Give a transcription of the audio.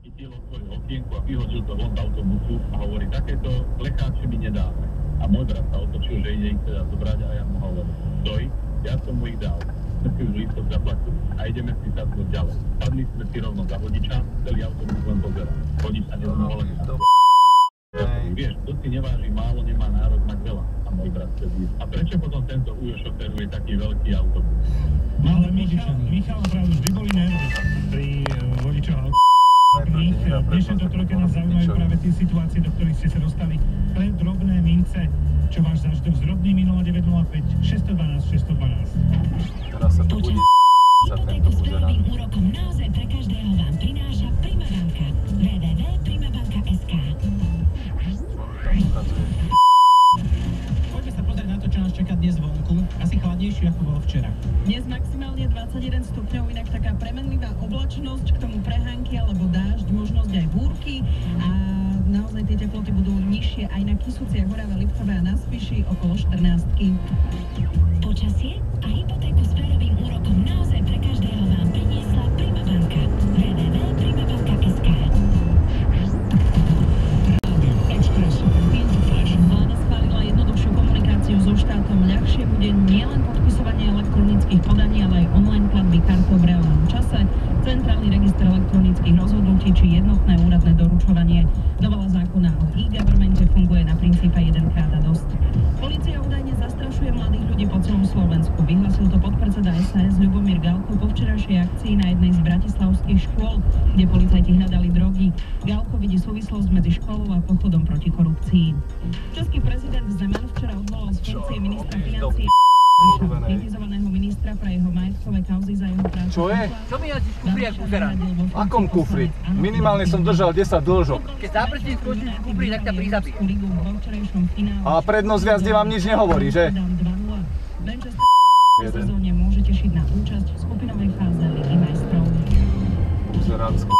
chytil otvoril okienku a vyhodil to von z autobusu a hovorí, takéto plecháče mi nedáme. A môj brat sa otočil, že ide ich teda zobrať a ja mu hovorím, stoj, ja som mu ich dal. Sme si už lístok zaplatili a ideme si sadnúť ďalej. Padli sme si rovno za vodiča, celý autobus len pozerá. Vodič sa nezmohol ani na vieš, kto si neváži málo, nemá nárok mať veľa. A môj brat sedí. A prečo potom tento Ujo šoferuje taký veľký autobus? No ale Michal pravdu, vždy boli nervy pri vodičoch auta. V dnešnej dotrojke nás zaujímajú práve tie situácie, do ktorých ste sa dostali. Len drobné mince, čo váš zážitok s rodnými 0905 612 612. Teraz sa to bude za tento pozerá. Úrokom naozaj pre každého vám prináša Primabanka. www.primabanka.sk. Poďme sa pozrieť na to, čo nás čaká dnes vonku. Asi chladnejšie, ako bolo včera. Dnes maximálne 21 stupňov, inak taká premenlivá oblačnosť, k tomu prehánky alebo dážď, možnosť aj búrky a naozaj tie teploty budú nižšie aj na Kysuciach, Horave, Liptove a na Spiši okolo 14-ky. Počasie a hypotéku s férovým úrokom naozaj pre každého vám priniesla Primabanka. www.primabanka.sk. Vláda schválila jednoduchšiu komunikáciu so štátom. Ľahšie bude nielen podpisovanie elektronických podaní, ale aj online platby kartou v reálnom čase, centrálny register elektronických rozhodnutí či jednotné úradné doručovanie. Novela zákona o e-governmente funguje na princípe jedenkrát a dosť. Polícia údajne zastrašuje mladých ľudí po celom Slovensku. Vyhlásil to podpredseda SAS Ľubomír Galko po včerajšej akcii na jednej z bratislavských škôl, kde policajti hľadali drogy. Galko vidí súvislosť medzi školou a pochodom proti korupcii. Český prezident Zeman včera odvolal z funkcie ministra financií kritizovaného ministra pre jeho majetkové kauzy za jeho prácu. Čo je? Čo mi jazdíš v kufri, jak buzerán? V akom kufri? Minimálne som držal 10 dĺžok. Keď záprstím skočíš v kufri, tak ťa prizabí. A prednosť v jazde vám nič nehovorí, že? V sezóne môže tešiť na účasť v skupinovej fáze Ligy majstrov. Buzeránsko.